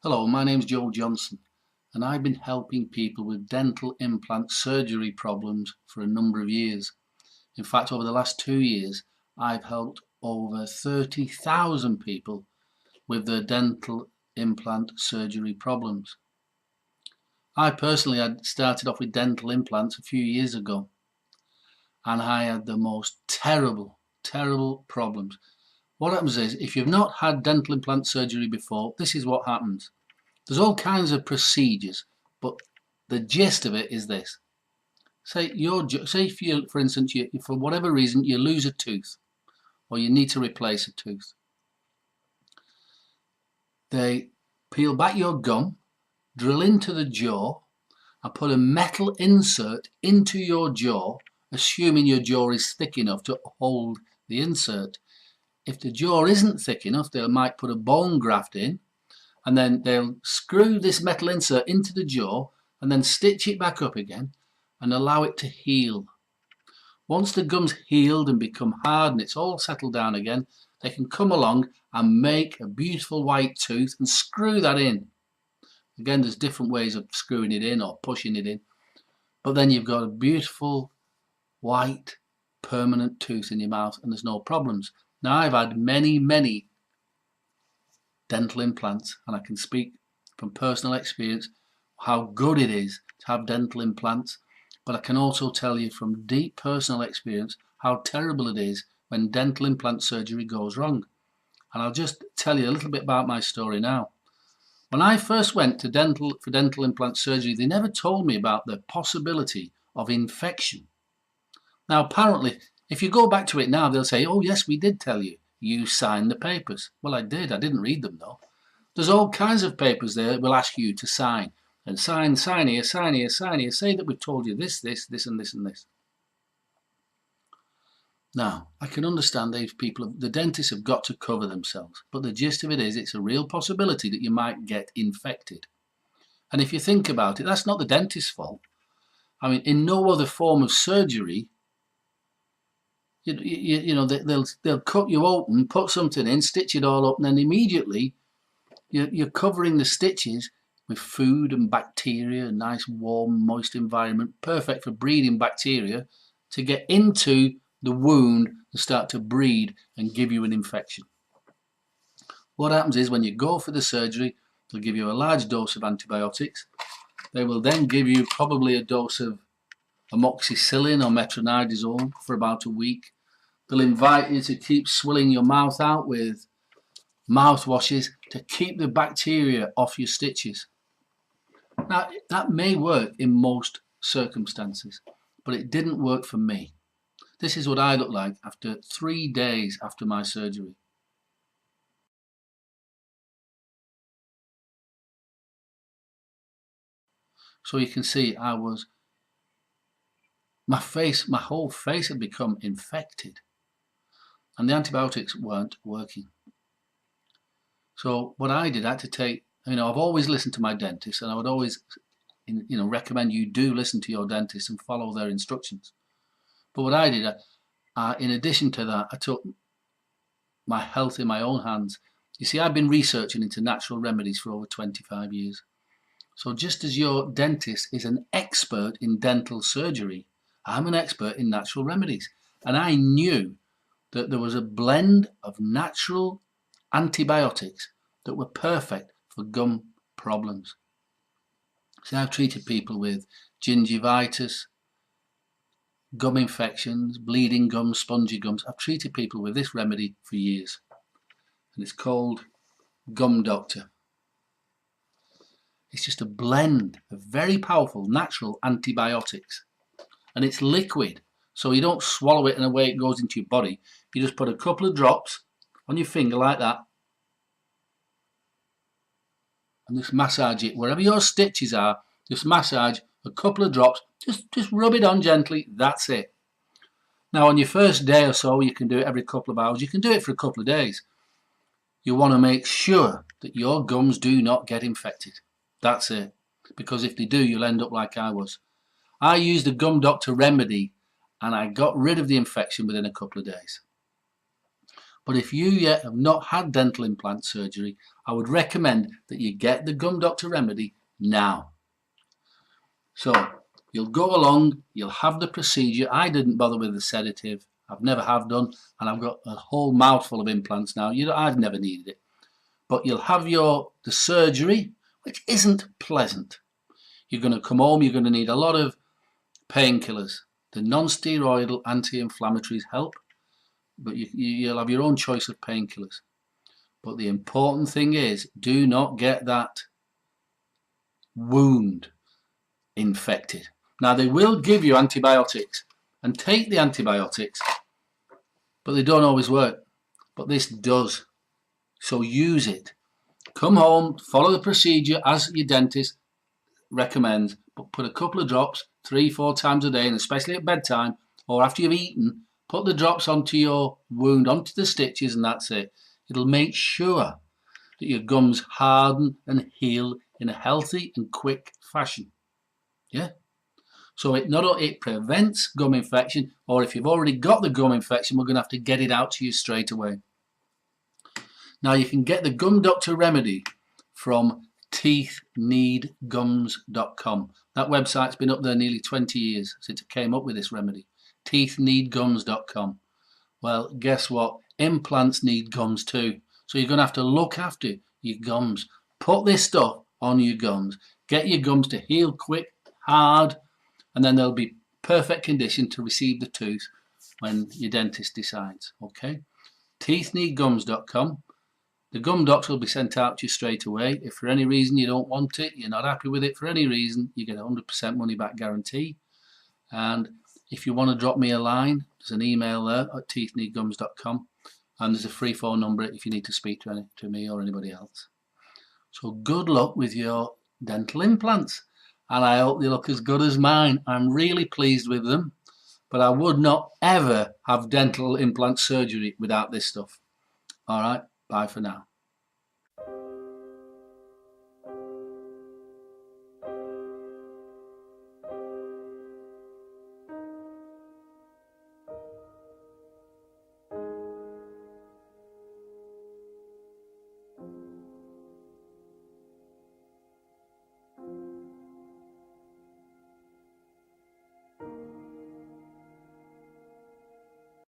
Hello, my name's Joe Johnson and I've been helping people with dental implant surgery problems for a number of years. In fact, over the last 2 years, I've helped over 30,000 people with their dental implant surgery problems. I personally had started off with dental implants a few years ago and I had the most terrible problems. What happens is, if you've not had dental implant surgery before, this is what happens. There's all kinds of procedures, but the gist of it is this. Say if you, for instance, for whatever reason, you lose a tooth or you need to replace a tooth. They peel back your gum, drill into the jaw, and put a metal insert into your jaw, assuming your jaw is thick enough to hold the insert. If the jaw isn't thick enough, they might put a bone graft in, and then they'll screw this metal insert into the jaw and then stitch it back up again and allow it to heal. Once the gum's healed and become hard and it's all settled down again, they can come along and make a beautiful white tooth and screw that in. Again, there's different ways of screwing it in or pushing it in, but then you've got a beautiful white permanent tooth in your mouth and there's no problems. Now, I've had many dental implants and I can speak from personal experience how good it is to have dental implants, but I can also tell you from deep personal experience how terrible it is when dental implant surgery goes wrong. And I'll just tell you a little bit about my story now. When I first went to for dental implant surgery, they never told me about the possibility of infection. Now, apparently, if you go back to it now, they'll say, oh yes, we did tell you. You signed the papers. Well, I did. I didn't read them though. There's all kinds of papers there that will ask you to sign. And sign here, sign here, sign here. Say that we've told you this, and this. Now, I can understand these people, the dentists have got to cover themselves. But the gist of it is, it's a real possibility that you might get infected. And if you think about it, that's not the dentist's fault. I mean, in no other form of surgery, you know, they'll cut you open, put something in, stitch it all up, and then immediately you're covering the stitches with food and bacteria, a nice warm moist environment, perfect for breeding bacteria to get into the wound and start to breed and give you an infection. What happens is, when you go for the surgery, they'll give you a large dose of antibiotics. They will then give you probably a dose of amoxicillin or metronidazole for about a week. They'll invite you to keep swilling your mouth out with mouthwashes to keep the bacteria off your stitches. Now, that may work in most circumstances, but it didn't work for me. This is what I look like after 3 days after my surgery. So you can see my whole face had become infected and the antibiotics weren't working. So what I did, I had to take, I've always listened to my dentist, and I would always, recommend you do listen to your dentist and follow their instructions. But what I did, in addition to that, I took my health in my own hands. You see, I've been researching into natural remedies for over 25 years. So just as your dentist is an expert in dental surgery, I'm an expert in natural remedies. And I knew that there was a blend of natural antibiotics that were perfect for gum problems. So I've treated people with gingivitis, gum infections, bleeding gums, spongy gums. I've treated people with this remedy for years. And it's called Gum Doctor. It's just a blend of very powerful natural antibiotics. And it's liquid, so you don't swallow it and away it goes into your body. You just put a couple of drops on your finger like that and just massage it. Wherever your stitches are, just massage a couple of drops. Just rub it on gently. That's it. Now, on your first day or so, you can do it every couple of hours. You can do it for a couple of days. You want to make sure that your gums do not get infected. That's it. Because if they do, you'll end up like I was. I used a Gum Doctor remedy and I got rid of the infection within a couple of days. But if you yet have not had dental implant surgery, I would recommend that you get the Gum Doctor remedy now. So you'll go along, you'll have the procedure. I didn't bother with the sedative. I've never have done, and I've got a whole mouthful of implants now. I've never needed it. But you'll have the surgery, which isn't pleasant. You're going to come home, you're going to need a lot of painkillers. The non-steroidal anti-inflammatories help, but you'll have your own choice of painkillers. But the important thing is, do not get that wound infected. Now, they will give you antibiotics, and take the antibiotics, but they don't always work. But this does. So use it. Come home, follow the procedure as your dentist recommends, but put a couple of drops 3-4 times a day, and especially at bedtime or after you've eaten, put the drops onto your wound, onto the stitches, and that's it. It'll make sure that your gums harden and heal in a healthy and quick fashion. Yeah? So it prevents gum infection, or if you've already got the gum infection, we're going to have to get it out to you straight away. Now, you can get the Gum Doctor remedy from teethneedgums.com. That website's been up there nearly 20 years since it came up with this remedy. teethneedgums.com. Well, guess what? Implants need gums too. So you're going to have to look after your gums. Put this stuff on your gums. Get your gums to heal quick, hard, and then they'll be perfect condition to receive the tooth when your dentist decides. Okay? teethneedgums.com. The Gum Doctor will be sent out to you straight away. If for any reason you don't want it, you're not happy with it for any reason, you get a 100% money back guarantee. And if you want to drop me a line, there's an email there at teethneedgums.com, and there's a free phone number if you need to speak to me or anybody else. So good luck with your dental implants, and I hope they look as good as mine. I'm really pleased with them, but I would not ever have dental implant surgery without this stuff. All right, bye for now.